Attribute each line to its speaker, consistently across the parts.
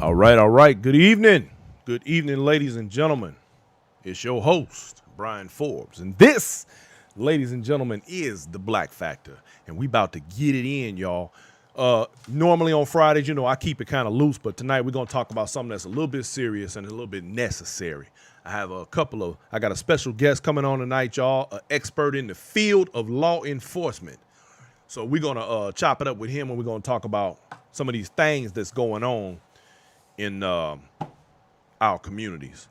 Speaker 1: All right. Good evening, ladies and gentlemen. It's your host, Brian Forbes, and this, ladies and gentlemen, is the Black Factor, and we about to get it in, y'all. Normally on Fridays, I keep it kind of loose, but tonight we're gonna talk about something that's a little bit serious and a little bit necessary. I got a special guest coming on tonight, y'all, an expert in the field of law enforcement. So we're gonna chop it up with him, and we're gonna talk about some of these things that's going on in our communities.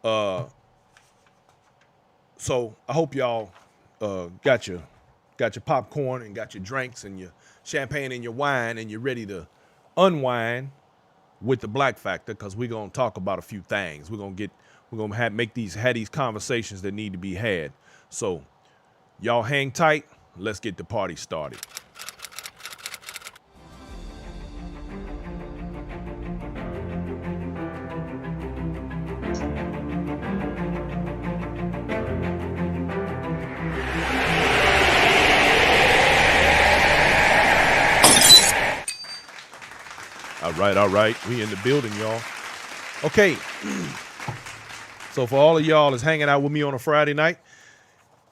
Speaker 1: So I hope y'all got your popcorn and got your drinks and your champagne and your wine, and you're ready to unwind with the Black Factor, because we're gonna talk about a few things. We're gonna have these conversations that need to be had. So y'all hang tight. Let's get the party started. All right. We in the building, y'all. Okay. So for all of y'all that's hanging out with me on a Friday night,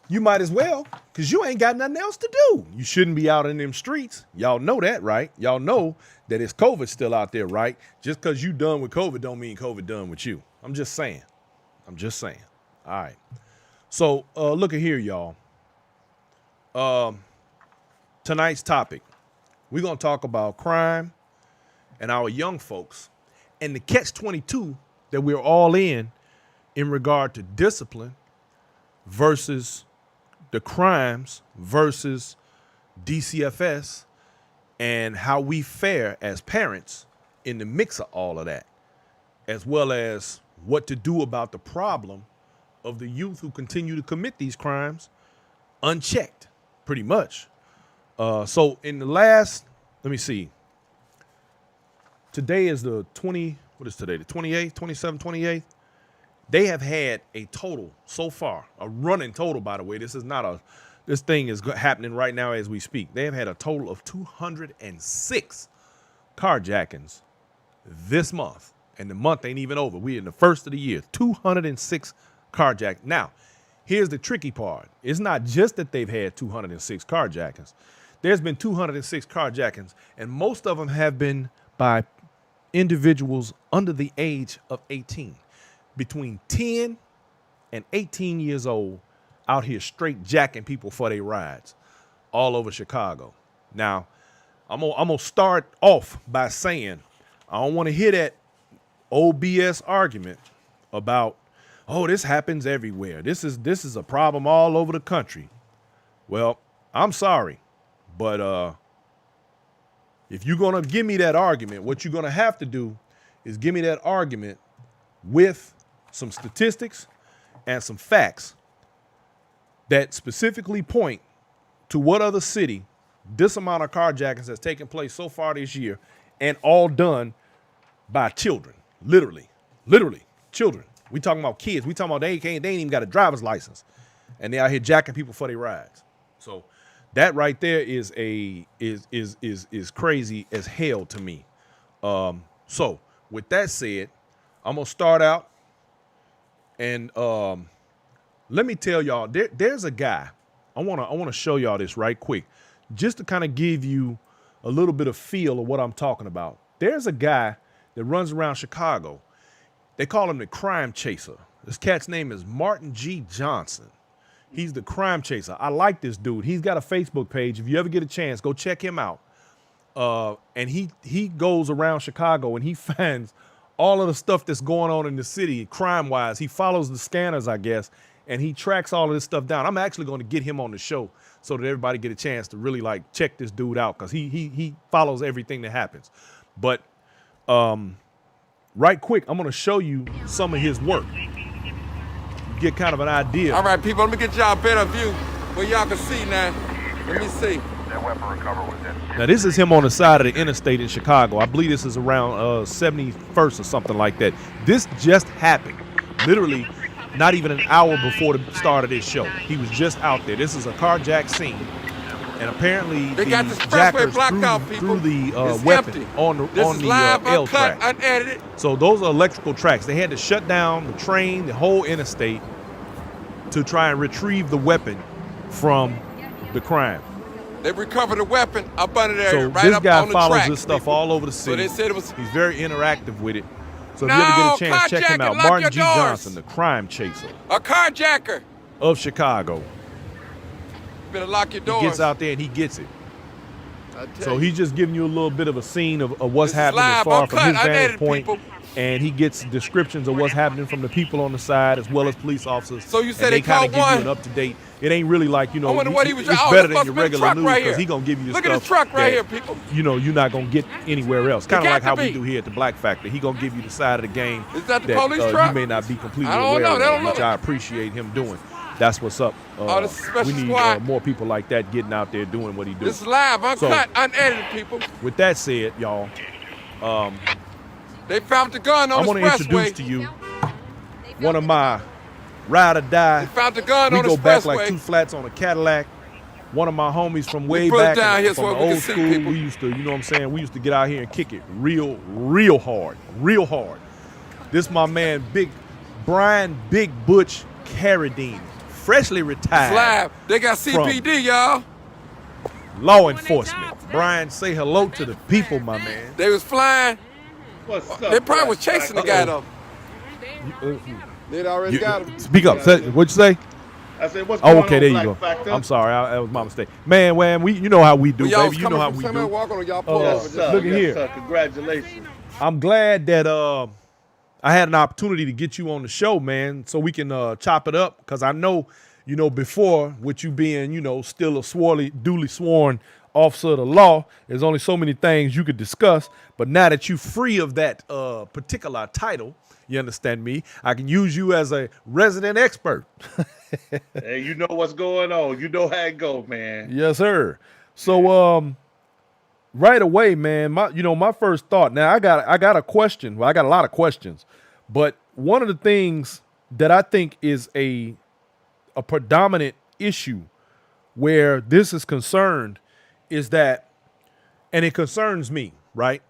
Speaker 1: you might as well, because you ain't got nothing else to do. You shouldn't be out in them streets. Y'all know that, right? Y'all know that it's COVID still out there, right? Just because you done with COVID don't mean COVID done with you. I'm just saying. All right. So look at here, y'all. Tonight's topic, we're going to talk about crime and our young folks and the catch-22 that we're all in regard to discipline versus the crimes versus DCFS, and how we fare as parents in the mix of all of that, as well as what to do about the problem of the youth who continue to commit these crimes unchecked, pretty much. So in the last, let me see, today is the 28th, 27th, 28th. They have had a total so far, a running total, by the way. This thing is happening right now as we speak. They have had a total of 206 carjackings this month. And the month ain't even over. We're in the first of the year, 206 carjackings. Now, here's the tricky part. It's not just that they've had 206 carjackings. There's been 206 carjackings, and most of them have been by individuals under the age of 18, between 10 and 18 years old, out here straight jacking people for their rides all over Chicago. Now, I'm gonna start off by saying I don't want to hear that OBS argument about, oh, this happens everywhere. This is a problem all over the country. Well, I'm sorry, but if you're gonna give me that argument, what you're gonna have to do is give me that argument with some statistics and some facts that specifically point to what other city this amount of carjackings has taken place so far this year, and all done by children. Literally children. We talking about kids. We talking about they ain't even got a driver's license, and they out here jacking people for their rides. So that right there is crazy as hell to me. So with that said, I'm gonna start out, and let me tell y'all, there's a guy. I wanna show y'all this right quick, just to kind of give you a little bit of feel of what I'm talking about. There's a guy that runs around Chicago. They call him the Crime Chaser. This cat's name is Martin G. Johnson. He's the Crime Chaser. I like this dude. He's got a Facebook page. If you ever get a chance, go check him out. And he goes around Chicago and he finds all of the stuff that's going on in the city crime-wise. He follows the scanners, I guess, and he tracks all of this stuff down. I'm actually going to get him on the show so that everybody get a chance to really check this dude out, because he follows everything that happens. But right quick, I'm going to show you some of his work. Get kind of an idea.
Speaker 2: All right, people, let me get y'all a better view where y'all can see now. Let me see.
Speaker 3: That weapon recovered was in.
Speaker 1: Now, this is him on the side of the interstate in Chicago. I believe this is around 71st or something like that. This just happened. Literally, not even an hour before the start of this show. He was just out there. This is a carjack scene. And apparently
Speaker 2: They
Speaker 1: the
Speaker 2: got the expressway
Speaker 1: jackers
Speaker 2: blocked
Speaker 1: threw,
Speaker 2: out, people.
Speaker 1: threw the
Speaker 2: It's
Speaker 1: weapon
Speaker 2: empty.
Speaker 1: on the
Speaker 2: This is live,
Speaker 1: L
Speaker 2: uncut,
Speaker 1: track.
Speaker 2: unedited.
Speaker 1: So those are electrical tracks. They had to shut down the train, the whole interstate, to try and retrieve the weapon from the crime.
Speaker 2: They recovered a weapon up under there,
Speaker 1: So
Speaker 2: right
Speaker 1: this
Speaker 2: up
Speaker 1: guy
Speaker 2: on the
Speaker 1: follows
Speaker 2: track,
Speaker 1: this stuff
Speaker 2: people.
Speaker 1: all over the
Speaker 2: So
Speaker 1: city.
Speaker 2: they said it was.
Speaker 1: He's very interactive with it. So if
Speaker 2: No,
Speaker 1: you ever get a chance, check him
Speaker 2: carjacking,
Speaker 1: out.
Speaker 2: lock
Speaker 1: Martin
Speaker 2: your
Speaker 1: G.
Speaker 2: doors.
Speaker 1: Johnson, the crime chaser
Speaker 2: A carjacker.
Speaker 1: of Chicago.
Speaker 2: Better lock your
Speaker 1: He
Speaker 2: doors.
Speaker 1: gets out there and he gets it.
Speaker 2: I tell
Speaker 1: So
Speaker 2: you.
Speaker 1: he's just giving you a little bit of a scene of what's
Speaker 2: This is
Speaker 1: happening as
Speaker 2: live,
Speaker 1: far from his
Speaker 2: uncut,
Speaker 1: vantage
Speaker 2: unedited,
Speaker 1: point.
Speaker 2: people.
Speaker 1: And he gets descriptions of what's happening from the people on the side as well as police officers.
Speaker 2: So you said
Speaker 1: and
Speaker 2: they
Speaker 1: kinda
Speaker 2: caught
Speaker 1: give
Speaker 2: one?
Speaker 1: you an up to date. It ain't really like, you know,
Speaker 2: I wonder what he was.
Speaker 1: it's
Speaker 2: Oh,
Speaker 1: better
Speaker 2: this
Speaker 1: than
Speaker 2: must
Speaker 1: your
Speaker 2: have been a
Speaker 1: regular
Speaker 2: truck
Speaker 1: news
Speaker 2: right
Speaker 1: because
Speaker 2: here.
Speaker 1: he gonna give you the
Speaker 2: Look
Speaker 1: stuff
Speaker 2: at the truck right
Speaker 1: that,
Speaker 2: here, people.
Speaker 1: you know, you're not gonna get anywhere else. Kind of
Speaker 2: got
Speaker 1: like
Speaker 2: to
Speaker 1: how we
Speaker 2: be.
Speaker 1: do here at the Black Factory. He gonna give you the side of the game
Speaker 2: Is that the police truck?
Speaker 1: you may not be completely
Speaker 2: I don't
Speaker 1: aware
Speaker 2: know. They
Speaker 1: of,
Speaker 2: don't
Speaker 1: which
Speaker 2: look-
Speaker 1: I appreciate him doing. That's what's up.
Speaker 2: this is special
Speaker 1: we need
Speaker 2: squad.
Speaker 1: more people like that getting out there doing what he does.
Speaker 2: This is live, uncut, unedited, people.
Speaker 1: With that said, y'all,
Speaker 2: They found the gun
Speaker 1: I
Speaker 2: on the
Speaker 1: want to introduce
Speaker 2: expressway.
Speaker 1: to you one of my ride or die.
Speaker 2: They found the gun
Speaker 1: We
Speaker 2: on the
Speaker 1: go back like
Speaker 2: expressway.
Speaker 1: two flats on a Cadillac. One of my homies from way
Speaker 2: put it
Speaker 1: back
Speaker 2: down here
Speaker 1: from
Speaker 2: so
Speaker 1: the
Speaker 2: we can
Speaker 1: old
Speaker 2: see
Speaker 1: school.
Speaker 2: people.
Speaker 1: We used to, you know what I'm saying? We used to get out here and kick it real hard. This my man, Brian Big Butch Carradine, freshly
Speaker 2: It's
Speaker 1: retired
Speaker 2: live. They got CPD, y'all.
Speaker 1: law enforcement. Brian, say hello to the people, my man.
Speaker 2: They was flying.
Speaker 4: What's up?
Speaker 2: They probably was chasing the guy though.
Speaker 4: They'd already got him.
Speaker 1: Speak up. What'd you say?
Speaker 4: I said, what's going
Speaker 1: Oh, okay,
Speaker 4: on,
Speaker 1: there you
Speaker 4: Black
Speaker 1: go.
Speaker 4: Factor?
Speaker 1: I'm sorry, that was my mistake. Man, you know how we do,
Speaker 2: Y'all was
Speaker 1: baby. You know
Speaker 2: coming
Speaker 1: how
Speaker 2: from
Speaker 1: we
Speaker 2: somewhere,
Speaker 1: do.
Speaker 2: walking on y'all pull
Speaker 1: Oh,
Speaker 2: over.
Speaker 4: Yes,
Speaker 2: Just-
Speaker 4: sir.
Speaker 1: look at
Speaker 4: Yes,
Speaker 1: here.
Speaker 4: sir. Congratulations.
Speaker 1: I'm glad that I had an opportunity to get you on the show, man, so we can chop it up. Because I know, you know, before, with you being, you know, still a duly sworn officer of the law, there's only so many things you could discuss. But now that you're free of that particular title, you understand me, I can use you as a resident expert.
Speaker 4: Hey, you know what's going on. You know how it go, man.
Speaker 1: Yes, sir. So, right away, man, my first thought. Now, I got a question. Well, I got a lot of questions, but one of the things that I think is a predominant issue where this is concerned is that, and it concerns me, right?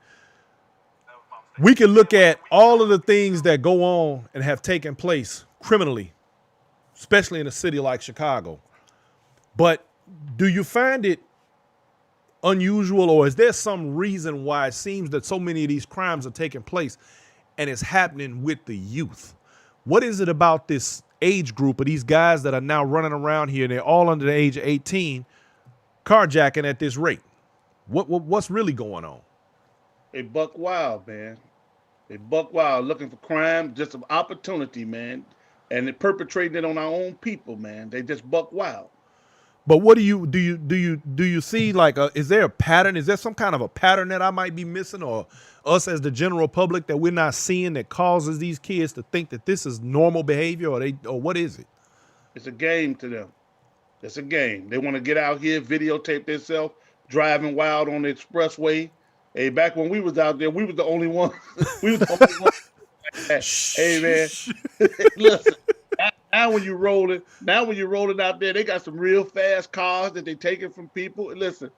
Speaker 1: We can look at all of the things that go on and have taken place criminally, especially in a city like Chicago. But do you find it unusual, or is there some reason why it seems that so many of these crimes are taking place and it's happening with the youth? What is it about this age group of these guys that are now running around here and they're all under the age of 18 carjacking at this rate? What's really going on?
Speaker 4: They buck wild, man. They buck wild, looking for crime, just an opportunity, man. And they're perpetrating it on our own people, man. They just buck wild.
Speaker 1: But what do you see, like, is there a pattern? Is there some kind of a pattern that I might be missing, or us as the general public that we're not seeing that causes these kids to think that this is normal behavior, or what is it?
Speaker 4: It's a game to them. It's a game. They want to get out here, videotape themselves, driving wild on the expressway. Hey, back when we was out there, we was the only one. We was the only one. Hey, man, listen. Now when you're rolling out there, they got some real fast cars that they taking from people. Listen,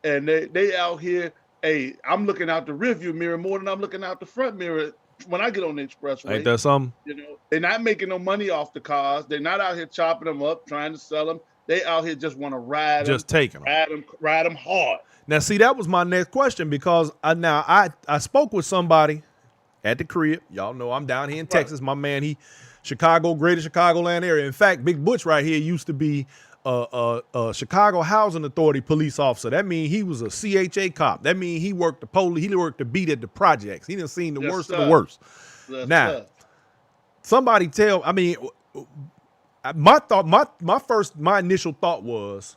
Speaker 4: and they out here. Hey, I'm looking out the rearview mirror more than I'm looking out the front mirror when I get on the expressway.
Speaker 1: Ain't that something?
Speaker 4: You know, they're not making no money off the cars. They're not out here chopping them up, trying to sell them. They out here just want to ride
Speaker 1: Just
Speaker 4: them,
Speaker 1: taking them.
Speaker 4: ride them hard.
Speaker 1: Now, see, that was my next question, because I spoke with somebody at the crib. Y'all know I'm down here in Texas. My man, greater Chicagoland area. In fact, Big Butch right here used to be a Chicago Housing Authority police officer. That means he was a CHA cop. That means he worked the police. He worked the beat at the projects. He done seen the
Speaker 4: Yes,
Speaker 1: worst
Speaker 4: sir.
Speaker 1: of the worst.
Speaker 4: Yes,
Speaker 1: Now,
Speaker 4: sir.
Speaker 1: somebody my initial thought was,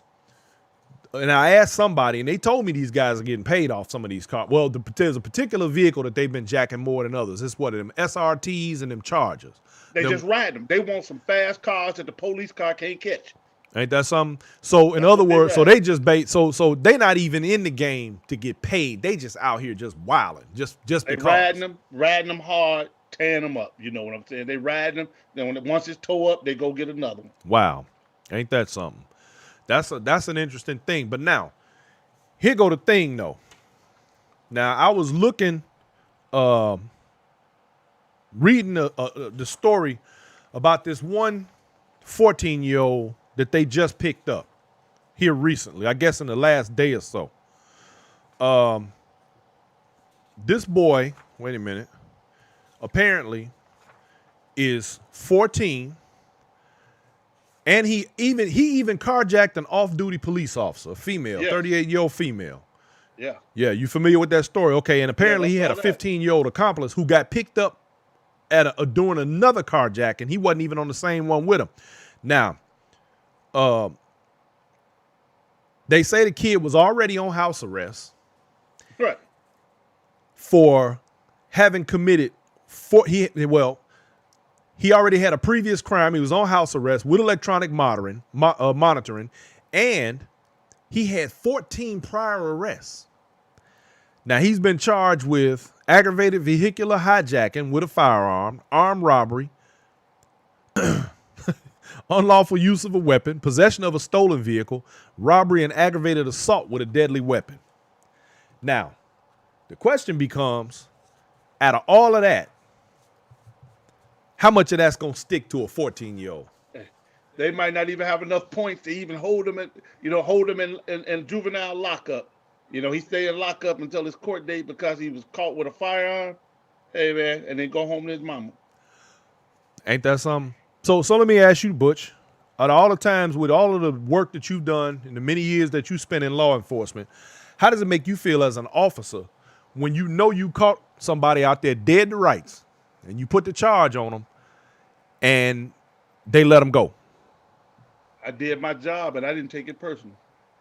Speaker 1: and I asked somebody, and they told me these guys are getting paid off some of these cars. Well, there's a particular vehicle that they've been jacking more than others. It's what, them SRTs and them Chargers.
Speaker 4: They
Speaker 1: Them-
Speaker 4: just ride them. They want some fast cars that the police car can't catch.
Speaker 1: Ain't that something? So in other
Speaker 4: what they
Speaker 1: words, so
Speaker 4: ride.
Speaker 1: they just bait. So they not even in the game to get paid. They just out here just wilding, just
Speaker 4: They
Speaker 1: because.
Speaker 4: riding them hard, tearing them up. You know what I'm saying? They riding them. Then once it's towed up, they go get another one.
Speaker 1: Wow, ain't that something? That's an interesting thing. But now, here go the thing though. Now I was looking, reading the story about this one 14-year-old that they just picked up here recently, I guess in the last day or so. This boy, wait a minute, apparently is 14, and he even carjacked an off-duty police officer, a female, 38-year-old female.
Speaker 4: Yeah.
Speaker 1: Yeah, you familiar with that story? Okay, and apparently he had a 15-year-old accomplice who got picked up at during another carjacking. He wasn't even on the same one with him. Now, they say the kid was already on house arrest,
Speaker 4: Right.
Speaker 1: for having committed he already had a previous crime. He was on house arrest with electronic monitoring, and he had 14 prior arrests. Now he's been charged with aggravated vehicular hijacking with a firearm, armed robbery, unlawful use of a weapon, possession of a stolen vehicle, robbery, and aggravated assault with a deadly weapon. Now, the question becomes, out of all of that, how much of that's going to stick to a 14-year-old?
Speaker 4: They might not even have enough points to even hold him in juvenile lockup. He stay in lockup until his court date because he was caught with a firearm. Hey, man, and then go home to his mama.
Speaker 1: Ain't that something? So let me ask you, Butch, out of all the times with all of the work that you've done in the many years that you spent in law enforcement, how does it make you feel as an officer when you know you caught somebody out there dead to rights and you put the charge on them and they let them go?
Speaker 4: I did my job and I didn't take it personal.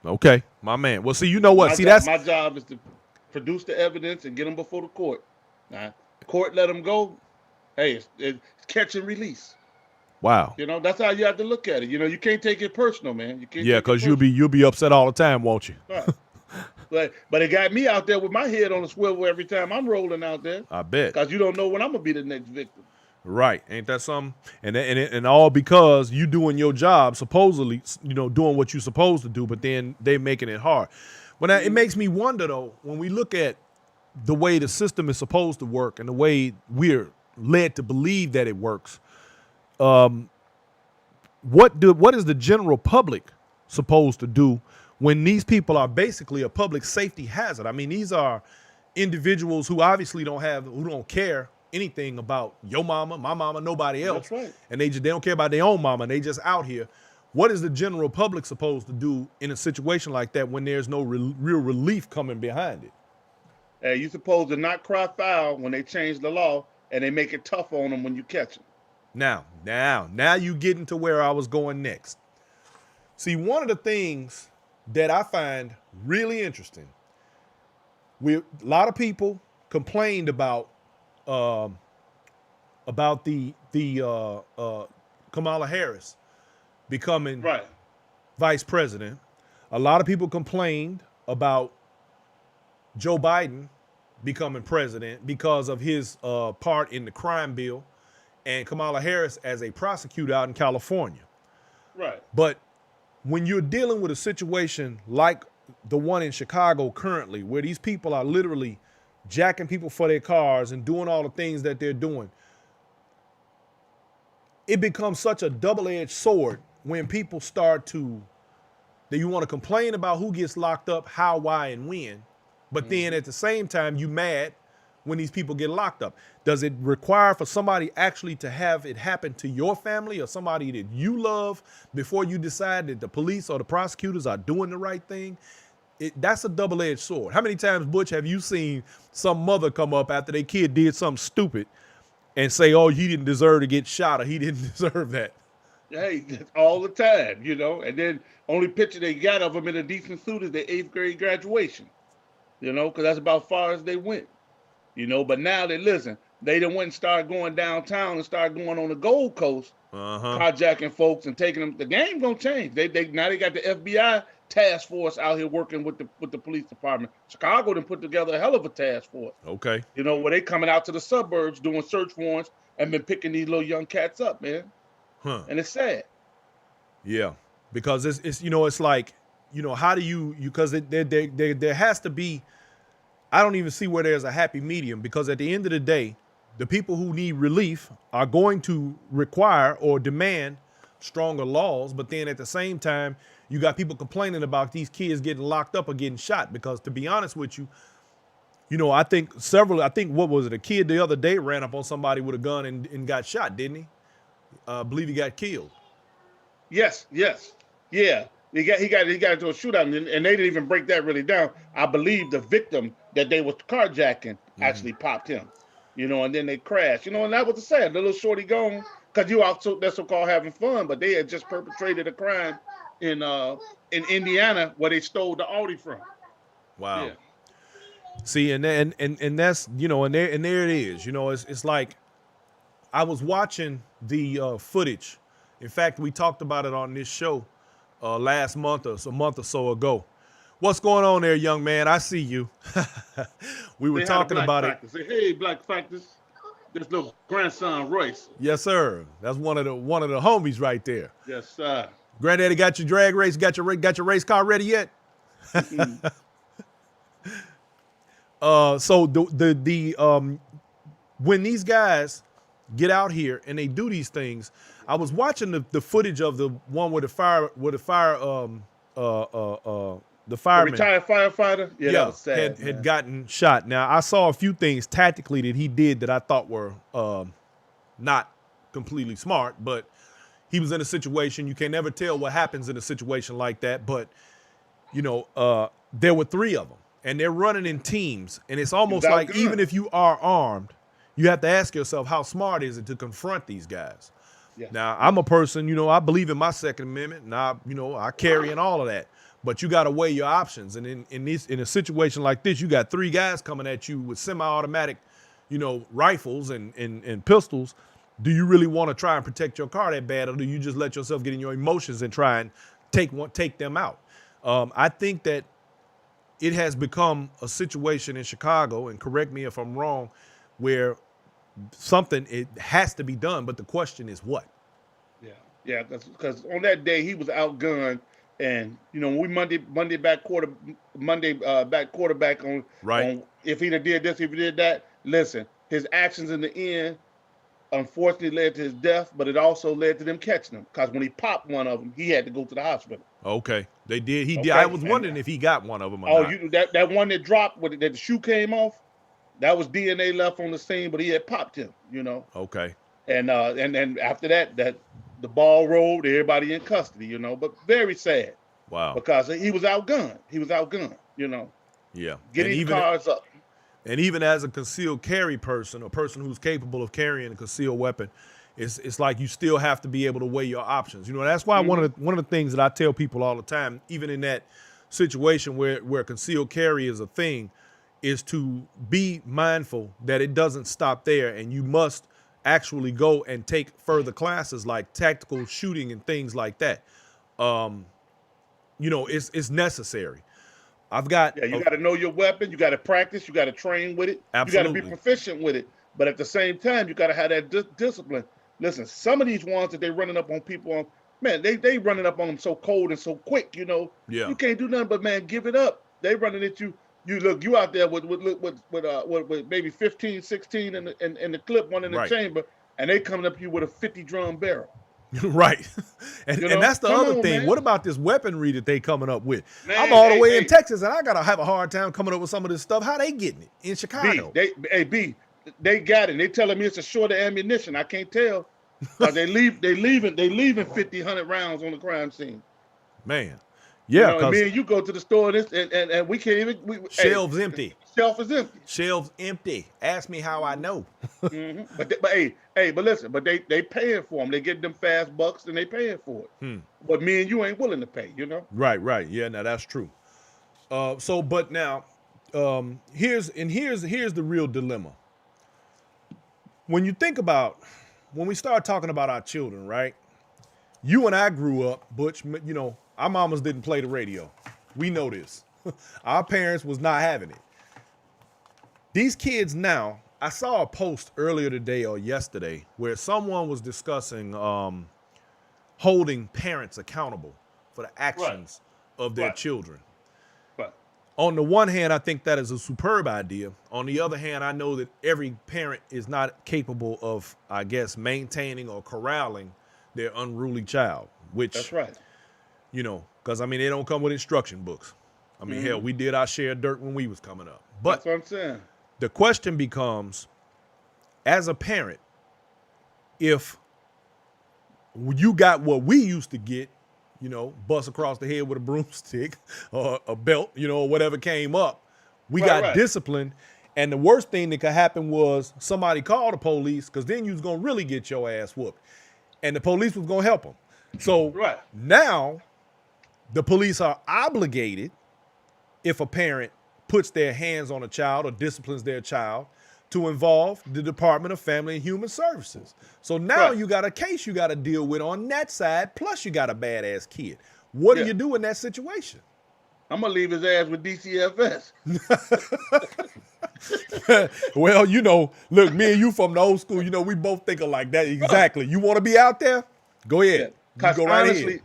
Speaker 1: Okay, my man. Well, see, you know what?
Speaker 4: My job is to produce the evidence and get them before the court. Now, the court let them go. Hey, it's catch and release.
Speaker 1: Wow.
Speaker 4: That's how you have to look at it. You can't take it personal, man. You can't.
Speaker 1: Yeah, because you'll be upset all the time, won't you?
Speaker 4: Right. But it got me out there with my head on a swivel every time I'm rolling out there.
Speaker 1: I bet.
Speaker 4: Because you don't know when I'm gonna be the next victim.
Speaker 1: Right. Ain't that something? And all because you doing your job, supposedly, doing what you're supposed to do, but then they making it hard. But it makes me wonder, though, when we look at the way the system is supposed to work and the way we're led to believe that it works, what is the general public supposed to do when these people are basically a public safety hazard? I mean, these are individuals who obviously don't care anything about your mama, my mama, nobody else.
Speaker 4: That's right.
Speaker 1: And they don't care about their own mama, and they just out here. What is the general public supposed to do in a situation like that when there's no real relief coming behind it?
Speaker 4: Hey, you supposed to not cry foul when they change the law and they make it tough on them when you catch them.
Speaker 1: Now you getting to where I was going next. See, one of the things that I find really interesting, a lot of people complained about the Kamala Harris becoming vice president. A lot of people complained about Joe Biden becoming president because of his part in the crime bill and Kamala Harris as a prosecutor out in California.
Speaker 4: Right.
Speaker 1: But when you're dealing with a situation like the one in Chicago currently, where these people are literally jacking people for their cars and doing all the things that they're doing, it becomes such a double-edged sword when people you want to complain about who gets locked up, how, why, and when, but then at the same time, you mad when these people get locked up. Does it require for somebody actually to have it happen to your family or somebody that you love before you decide that the police or the prosecutors are doing the right thing? That's a double-edged sword. How many times, Butch, have you seen some mother come up after their kid did something stupid and say, oh, he didn't deserve to get shot or he didn't deserve that?
Speaker 4: Hey, all the time, and then only picture they got of them in a decent suit is their 8th grade graduation, because that's about far as they went, but now they done went and started going downtown and started going on the Gold Coast, carjacking folks and taking them. The game gonna change. They now they got the FBI task force out here working with the police department. Chicago done put together a hell of a task force.
Speaker 1: Okay.
Speaker 4: Where they coming out to the suburbs doing search warrants and been picking these little young cats up, man.
Speaker 1: Huh.
Speaker 4: And it's sad.
Speaker 1: Yeah. because it's you know, it's like, you know, how do you because there has to be, I don't even see where there's a happy medium, because at the end of the day, the people who need relief are going to require or demand stronger laws. But then at the same time, you got people complaining about these kids getting locked up or getting shot. Because to be honest with you, you know, I think what was it? A kid the other day ran up on somebody with a gun and got shot, didn't he? I believe he got killed.
Speaker 4: Yes, yeah. He got into a shootout, and they didn't even break that really down. I believe the victim that they was carjacking actually popped him, you know, and then they crashed, you know, and that was the sad. The little shorty gone because you also that's so-called having fun, but they had just perpetrated a crime in Indiana where they stole the Audi from.
Speaker 1: Wow.
Speaker 4: Yeah.
Speaker 1: See, and that's, you know, and there it is. You know, it's like I was watching the footage. In fact, we talked about it on this show last month or a month or so ago. What's going on there, young man? I see you. We were talking about it.
Speaker 4: Say, hey, Black Factors. This little grandson Royce.
Speaker 1: Yes, sir. That's one of the homies right there.
Speaker 4: Yes, sir.
Speaker 1: Granddaddy got your drag race, got your race car ready yet? So the when these guys get out here and they do these things, I was watching the footage of the one with the fireman,
Speaker 4: Retired firefighter. Yeah, that was sad,
Speaker 1: had gotten shot. Now I saw a few things tactically that he did that I thought were not completely smart, but he was in a situation, you can never tell what happens in a situation like that. But you know, there were 3 of them, and they're running in teams, and it's almost like even if you are armed, you have to ask yourself, how smart is it to confront these guys? Yeah. Now, I'm a person, you know, I believe in my Second Amendment, and I carry in all of that. But you got to weigh your options, and in a situation like this, you got 3 guys coming at you with semi-automatic, you know, rifles and pistols. Do you really want to try and protect your car that bad, or do you just let yourself get in your emotions and try and take them out? I think that it has become a situation in Chicago, and correct me if I'm wrong, where it has to be done, but the question is what?
Speaker 4: Yeah, because on that day he was outgunned, and you know, when we Monday back quarterback on
Speaker 1: right.
Speaker 4: On if he'd have did this, if he did that, listen, his actions in the end unfortunately led to his death, but it also led to them catching him, because when he popped one of them, he had to go to the hospital.
Speaker 1: Okay, they did. He did. I was wondering if he got one of them or not.
Speaker 4: That one that dropped, that the shoe came off, that was DNA left on the scene, but he had popped him, you know.
Speaker 1: Okay.
Speaker 4: And after that the ball rolled, everybody in custody, you know. But very sad.
Speaker 1: Wow.
Speaker 4: Because he was outgunned. You know.
Speaker 1: Yeah.
Speaker 4: Getting cars up.
Speaker 1: And even as a concealed carry person, a person who's capable of carrying a concealed weapon, it's like you still have to be able to weigh your options. You know, that's why one of the things that I tell people all the time, even in that situation where concealed carry is a thing, is to be mindful that it doesn't stop there, and you must actually go and take further classes like tactical shooting and things like that. You know, it's necessary. You got to know your weapon. You got to practice. You got to train with it.
Speaker 4: Absolutely. You got to be proficient with it. But at the same time, you got to have that discipline. Listen, some of these ones that they running up on people, man, they running up on them so cold and so quick. You know, you can't do nothing but, man, give it up. They running at you. You out there with maybe 15, 16 in the clip, one in the chamber, and they coming up to you with a 50 drum barrel.
Speaker 1: Right. And that's the other thing. Man. What about this weaponry that they coming up with? Man, I'm all the way in Texas, and I got to have a hard time coming up with some of this stuff. How they getting it in Chicago?
Speaker 4: They got it. They telling me it's a short of ammunition. I can't tell. They leaving 50, 100 rounds on the crime scene.
Speaker 1: Man. Yeah.
Speaker 4: You know, me and you go to the store and we can't even.
Speaker 1: Shelves empty.
Speaker 4: Shelf is empty.
Speaker 1: Shelves empty. Ask me how I know.
Speaker 4: But listen, they paying for them. They get them fast bucks and they paying for it. But me and you ain't willing to pay, you know?
Speaker 1: Right. Yeah, now that's true. But now, here's the real dilemma. When we start talking about our children, right? You and I grew up, Butch, you know, our mamas didn't play the radio. We know this. Our parents was not having it. These kids now, I saw a post earlier today or yesterday where someone was discussing holding parents accountable for the actions of their
Speaker 4: Right.
Speaker 1: children.
Speaker 4: Right.
Speaker 1: On the one hand, I think that is a superb idea. On the other hand, I know that every parent is not capable of, I guess, maintaining or corralling their unruly child, which,
Speaker 4: That's right.
Speaker 1: you know, because, I mean, they don't come with instruction books. I mean, hell, we did our share of dirt when we was coming up. But
Speaker 4: That's what I'm saying.
Speaker 1: the question becomes, as a parent, if you got what we used to get, you know, bust across the head with a broomstick or a belt, you know, or whatever came up, we got disciplined. And the worst thing that could happen was somebody called the police, because then you was going to really get your ass whooped. And the police was going to help them. So now the police are obligated, if a parent puts their hands on a child or disciplines their child, to involve the Department of Family and Human Services. So now you got a case you got to deal with on that side, plus you got a badass kid. What do you do in that situation?
Speaker 4: I'm going to leave his ass with DCFS.
Speaker 1: Well, you know, look, me and you from the old school, you know, we both think of like that. Exactly. You want to be out there? Go ahead. You go right ahead.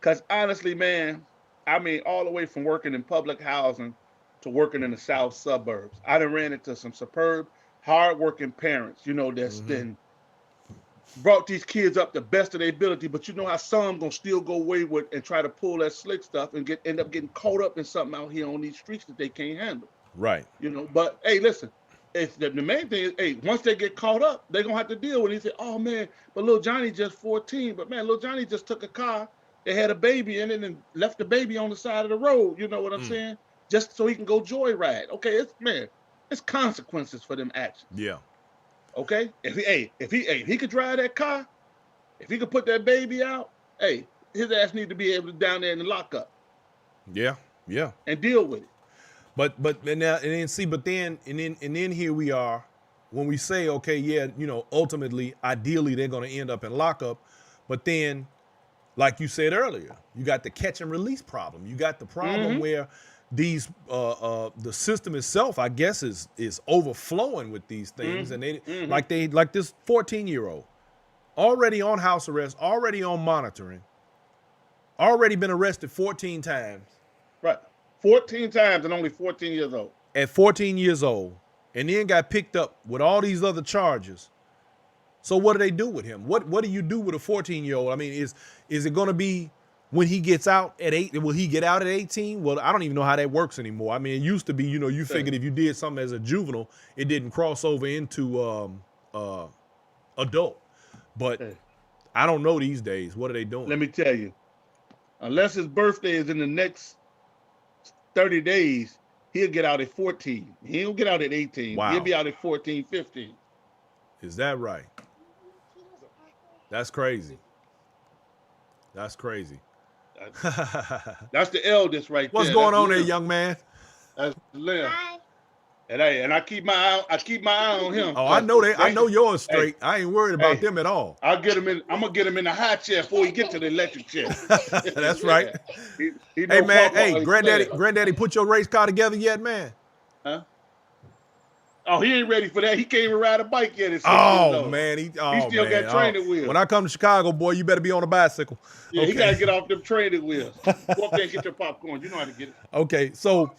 Speaker 4: Because honestly, man, I mean, all the way from working in public housing to working in the south suburbs, I done ran into some superb, hardworking parents, you know, that's been brought these kids up the best of their ability, but you know how some gonna still go wayward and try to pull that slick stuff and end up getting caught up in something out here on these streets that they can't handle.
Speaker 1: Right.
Speaker 4: You know, but hey, listen, if the main thing is, hey, once they get caught up, they're gonna have to deal with it. He said, oh man, but little Johnny just 14, but man, little Johnny just took a car, they had a baby in it and left the baby on the side of the road, you know what I'm saying? Just so he can go joyride. Okay, it's consequences for them actions.
Speaker 1: Yeah.
Speaker 4: Okay? If he could drive that car, if he could put that baby out, hey, his ass need to be able to down there in the lockup.
Speaker 1: Yeah. Yeah.
Speaker 4: And deal with it.
Speaker 1: But then here we are when we say, okay, yeah, you know, ultimately, ideally, they're going to end up in lockup. But then, like you said earlier, you got the catch and release problem. You got the problem where these the system itself, I guess, is overflowing with these things. And they like this 14-year-old already on house arrest, already on monitoring, already been arrested 14 times.
Speaker 4: Right. 14 times and only 14 years old.
Speaker 1: At 14 years old, and then got picked up with all these other charges. So what do they do with him? What do you do with a 14-year-old? I mean, is it going to be when he gets out at 8? Will he get out at 18? Well, I don't even know how that works anymore. I mean, it used to be, you know, you figured if you did something as a juvenile, it didn't cross over into adult. But I don't know these days. What are they doing?
Speaker 4: Let me tell you, unless his birthday is in the next 30 days, he'll get out at 14. He'll get out at 18.
Speaker 1: Wow.
Speaker 4: He'll be out at 14, 15.
Speaker 1: Is that right? That's crazy. That's crazy.
Speaker 4: That's the eldest right
Speaker 1: What's
Speaker 4: there.
Speaker 1: going
Speaker 4: That's
Speaker 1: on there,
Speaker 4: Lil.
Speaker 1: young man?
Speaker 4: That's Lil. And I keep my eye on him.
Speaker 1: Oh, I know yours straight. I ain't worried about them at all.
Speaker 4: I'm gonna get him in the high chair before he get to the electric chair.
Speaker 1: That's right.
Speaker 4: He
Speaker 1: Hey man, hey, granddaddy put your race car together yet, man?
Speaker 4: Huh? Oh, he ain't ready for that. He can't even ride a bike yet.
Speaker 1: Oh man, he
Speaker 4: still got training wheels.
Speaker 1: When I come to Chicago, boy, you better be on a bicycle.
Speaker 4: Yeah, he gotta get off them training wheels. Go up there and get your popcorn. You know how to get it.
Speaker 1: Okay, so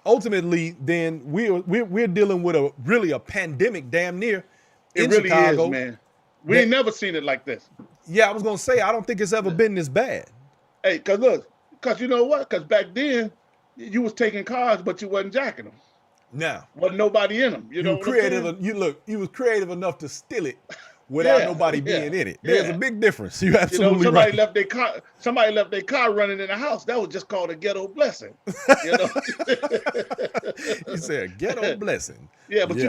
Speaker 1: ultimately, then we're dealing with a pandemic, damn near.
Speaker 4: It really Chicago. Is, man. We ain't never seen it like this.
Speaker 1: Yeah, I was gonna say I don't think it's ever been this bad.
Speaker 4: Hey, cause you know what? Cause back then you was taking cars, but you wasn't jacking them.
Speaker 1: Now,
Speaker 4: wasn't nobody in them. You know,
Speaker 1: you was creative enough to steal it without nobody being in it. There's a big difference. You absolutely
Speaker 4: somebody
Speaker 1: right.
Speaker 4: Somebody left their car running in the house. That was just called a ghetto blessing. You know,
Speaker 1: you said a ghetto blessing.
Speaker 4: Yeah, but you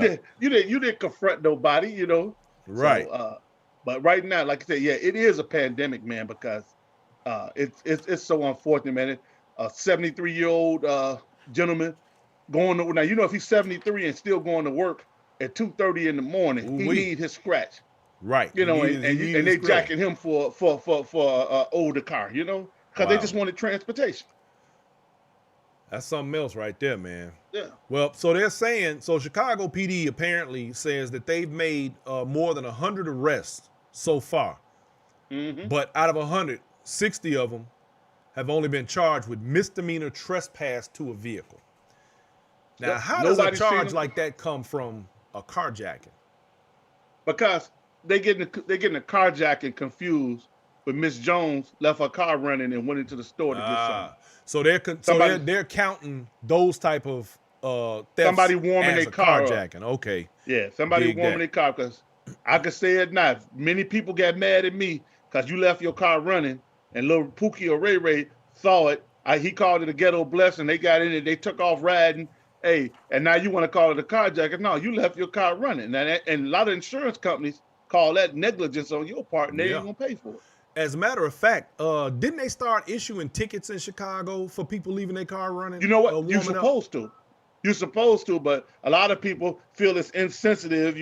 Speaker 4: didn't confront nobody. You know,
Speaker 1: right?
Speaker 4: So, but right now, like I said, yeah, it is a pandemic, man, because it's so unfortunate, man. A 73-year-old gentleman going to, now, you know, if he's 73 and still going to work at 2:30 in the morning, he need his scratch.
Speaker 1: Right.
Speaker 4: You know, and they jacking him for older car, you know, because they just wanted transportation.
Speaker 1: That's something else right there, man.
Speaker 4: Yeah.
Speaker 1: Well, so they're saying, Chicago PD apparently says that they've made more than 100 arrests so far. But out of 100, 60 of them have only been charged with misdemeanor trespass to a vehicle. Now,
Speaker 4: Yep.
Speaker 1: how does a
Speaker 4: Nobody's seen
Speaker 1: charge
Speaker 4: them.
Speaker 1: like that come from a carjacking?
Speaker 4: Because they getting a carjacking confused with Miss Jones left her car running and went into the store to get something.
Speaker 1: So they're
Speaker 4: Somebody-
Speaker 1: they're counting those type of thefts
Speaker 4: Somebody warming
Speaker 1: as
Speaker 4: their
Speaker 1: a
Speaker 4: car up.
Speaker 1: carjacking. Okay.
Speaker 4: Yeah, somebody
Speaker 1: Dig
Speaker 4: warming
Speaker 1: that.
Speaker 4: their car, because I could say it now. Many people got mad at me because you left your car running, and little Pookie or Ray Ray saw it. He called it a ghetto blessing. They got in it. They took off riding. Hey, and now you want to call it a carjacking? No, you left your car running. And a lot of insurance companies call that negligence on your part, and they
Speaker 1: Yeah.
Speaker 4: ain't gonna pay for it.
Speaker 1: As a matter of fact, didn't they start issuing tickets in Chicago for people leaving their car running?
Speaker 4: You know what?
Speaker 1: warming
Speaker 4: You're
Speaker 1: up?
Speaker 4: supposed to. You're supposed to, but a lot of people feel it's insensitive,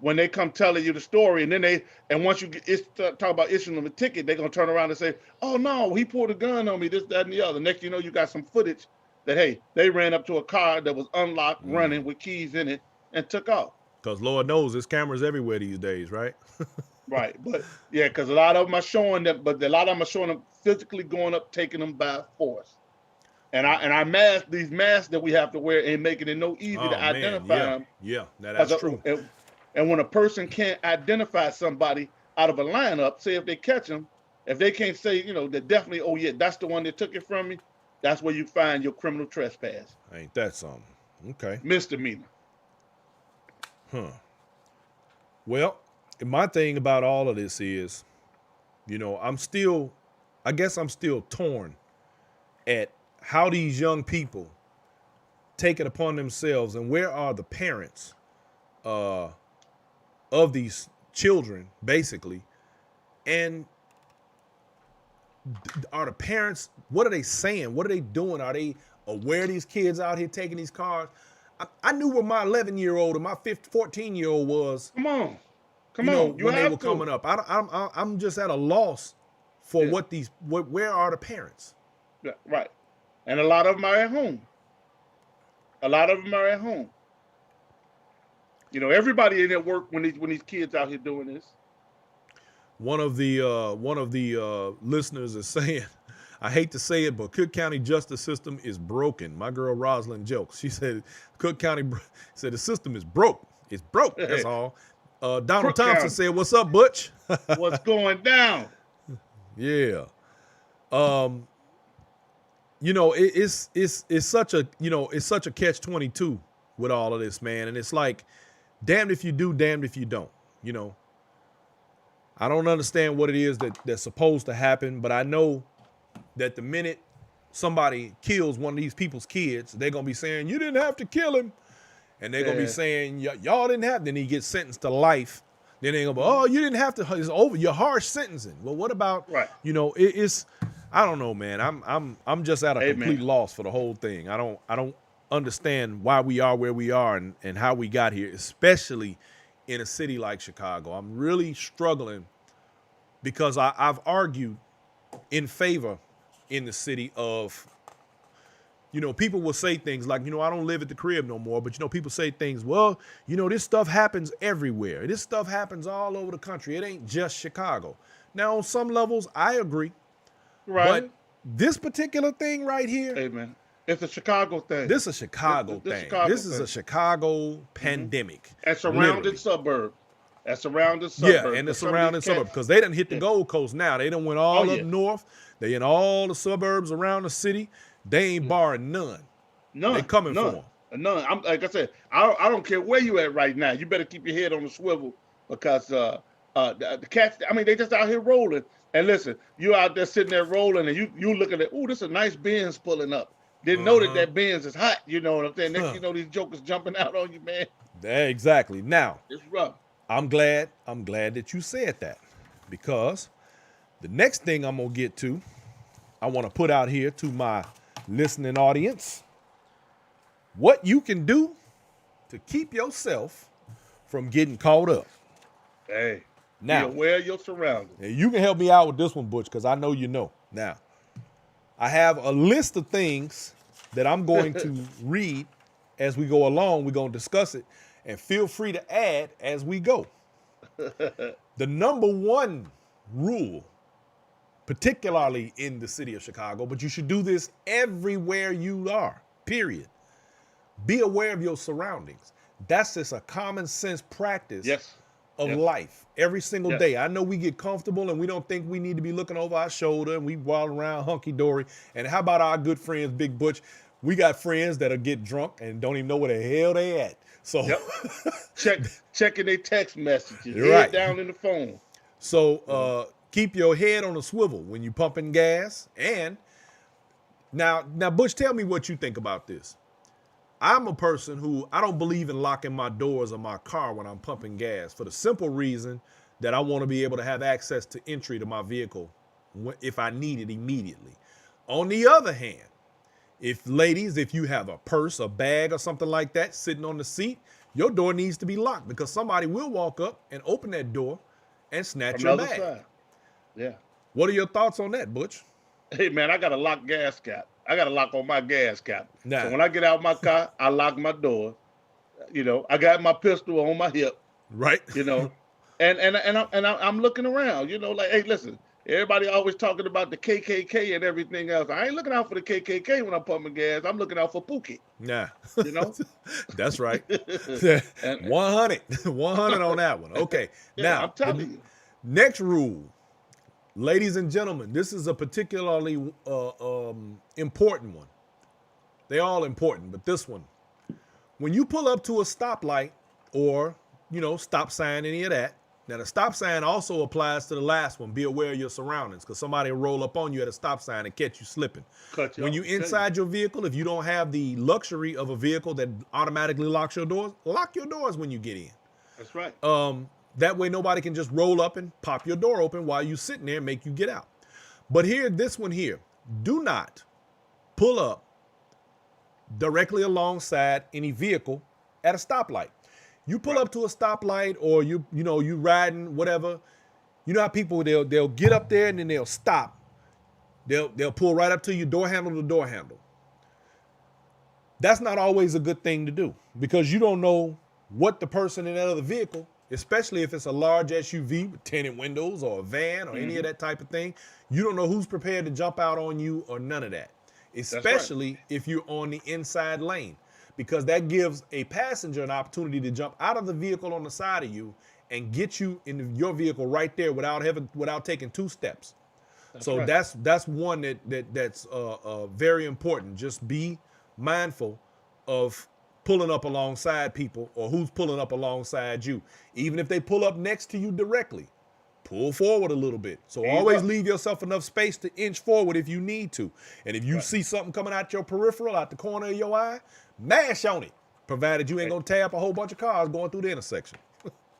Speaker 4: when they come telling you the story, and then once you talk about issuing them a ticket, they're gonna turn around and say, "Oh no, he pulled a gun on me, this, that, and the other." Next, you got some footage that they ran up to a car that was unlocked, running with keys in it, and took off.
Speaker 1: Because Lord knows there's cameras everywhere these days, right?
Speaker 4: Right, but yeah, because a lot of them are showing them, but a lot of them are showing them physically going up, taking them by force. And our masks, these masks that we have to wear, ain't making it no easy to identify them.
Speaker 1: Yeah, that's true.
Speaker 4: And when a person can't identify somebody out of a lineup, say if they catch them, if they can't say, they're definitely, oh yeah, that's the one that took it from me, that's where you find your criminal trespass.
Speaker 1: Ain't that something? Okay.
Speaker 4: Misdemeanor.
Speaker 1: Well, my thing about all of this is, I guess I'm still torn at how these young people take it upon themselves, and where are the parents of these children, basically, and are the parents, what are they saying? What are they doing? Are they aware these kids out here taking these cars? I knew where my 11-year-old and my 14-year-old was.
Speaker 4: Come on.
Speaker 1: When they were coming up. I'm just at a loss for where are the parents?
Speaker 4: Yeah, right. And a lot of them are at home. Everybody in at work when these kids out here doing this.
Speaker 1: One of the listeners is saying, I hate to say it, but Cook County justice system is broken. My girl Rosalind jokes. She said Cook County said the system is broke. It's broke. That's all. Donald
Speaker 4: Cook
Speaker 1: Thompson
Speaker 4: County.
Speaker 1: said, "What's up, Butch?"
Speaker 4: What's going down?
Speaker 1: Yeah. It's such a catch-22 with all of this, man. And it's like, damned if you do, damned if you don't. I don't understand what it is that's supposed to happen, but I know that the minute somebody kills one of these people's kids, they're gonna be saying, "You didn't have to kill him," and they're gonna be saying, "Y'all didn't have." Then he gets sentenced to life. Then they're gonna be, "Oh, you didn't have to. It's over. Your harsh sentencing." Well, what about it's I don't know, man. I'm just at a complete loss for the whole thing. I don't understand why we are where we are and how we got here, especially in a city like Chicago. I'm really struggling because I've argued in favor in the city of, people will say things like, I don't live at the crib no more, but people say things, well, this stuff happens everywhere. This stuff happens all over the country. It ain't just Chicago. Now, on some levels, I agree.
Speaker 4: Right.
Speaker 1: But this particular thing right here,
Speaker 4: hey man, it's a Chicago thing.
Speaker 1: this is a Chicago thing. This is a Chicago pandemic.
Speaker 4: And surrounding suburbs. And surrounding suburbs.
Speaker 1: Yeah, and the surrounding suburbs, because they done hit the Gold Coast now. They done went all up north. They in all the suburbs around the city. They ain't barring none.
Speaker 4: None.
Speaker 1: They coming for them.
Speaker 4: None. I'm like I said, I don't care where you at right now. You better keep your head on the swivel, because the cats, they just out here rolling. And listen, you out there sitting there rolling, and you looking at, oh, this is a nice Benz pulling up. Didn't know that Benz is hot. You know what I'm saying? Next, these jokers jumping out on you, man.
Speaker 1: Yeah, exactly. Now,
Speaker 4: it's rough.
Speaker 1: I'm glad that you said that, because the next thing I'm gonna get to, I want to put out here to my listening audience what you can do to keep yourself from getting caught up.
Speaker 4: Hey,
Speaker 1: now,
Speaker 4: be aware of your surroundings.
Speaker 1: You can help me out with this one, Butch, because I know you know. Now, I have a list of things that I'm going to read as we go along. We're going to discuss it, and feel free to add as we go. The number one rule particularly in the city of Chicago, but you should do this everywhere you are, period. Be aware of your surroundings. That's just a common sense practice
Speaker 4: Yes.
Speaker 1: of
Speaker 4: Yes.
Speaker 1: life every single
Speaker 4: Yes.
Speaker 1: day. I know we get comfortable and we don't think we need to be looking over our shoulder and we walk around hunky-dory. And how about our good friends, Big Butch? We got friends that'll get drunk and don't even know where the hell they at. So
Speaker 4: Yep. Checking their text messages.
Speaker 1: You're
Speaker 4: Head
Speaker 1: right.
Speaker 4: down in the phone.
Speaker 1: So keep your head on a swivel when you're pumping gas. And now, Butch, tell me what you think about this. I'm a person who I don't believe in locking my doors of my car when I'm pumping gas for the simple reason that I want to be able to have access to entry to my vehicle if I need it immediately. On the other hand, if you have a purse, a bag, or something like that sitting on the seat, your door needs to be locked because somebody will walk up and open that door and snatch
Speaker 4: From
Speaker 1: your
Speaker 4: the other
Speaker 1: bag.
Speaker 4: side. Yeah.
Speaker 1: What are your thoughts on that, Butch?
Speaker 4: Hey, man, I got a locked gas cap. I got a lock on my gas cap.
Speaker 1: Nah.
Speaker 4: So when I get out my car, I lock my door. I got my pistol on my hip.
Speaker 1: Right?
Speaker 4: And I'm looking around. Like, hey, listen. Everybody always talking about the KKK and everything else. I ain't looking out for the KKK when I'm pumping gas. I'm looking out for Pookie.
Speaker 1: Nah. That's right.
Speaker 4: And-
Speaker 1: 100 on that one. Okay.
Speaker 4: Yeah,
Speaker 1: Now,
Speaker 4: I'm telling you.
Speaker 1: next rule, ladies and gentlemen, this is a particularly important one. They're all important, but this one, when you pull up to a stoplight or, stop sign, any of that. Now, the stop sign also applies to the last one. Be aware of your surroundings because somebody will roll up on you at a stop sign and catch you slipping.
Speaker 4: Cut you
Speaker 1: When
Speaker 4: off.
Speaker 1: you're inside your vehicle, if you don't have the luxury of a vehicle that automatically locks your doors, lock your doors when you get in.
Speaker 4: That's right.
Speaker 1: That way nobody can just roll up and pop your door open while you're sitting there and make you get out. But this one here, do not pull up directly alongside any vehicle at a stoplight. You pull up to a stoplight or you riding, whatever. You know how people, they'll get up there and then they'll stop. They'll pull right up to you, door handle to door handle. That's not always a good thing to do because you don't know what the person in that other vehicle, especially if it's a large SUV with tinted windows or a van or any of that type of thing, you don't know who's prepared to jump out on you or none of that, especially if you're on the inside lane, because that gives a passenger an opportunity to jump out of the vehicle on the side of you and get you in your vehicle right there without taking two steps. That's one that's very important. Just be mindful of pulling up alongside people or who's pulling up alongside you. Even if they pull up next to you directly, pull forward a little bit. So always leave yourself enough space to inch forward if you need to. And if you see something coming out your peripheral, out the corner of your eye, mash on it, provided you ain't gonna tear up a whole bunch of cars going through the intersection.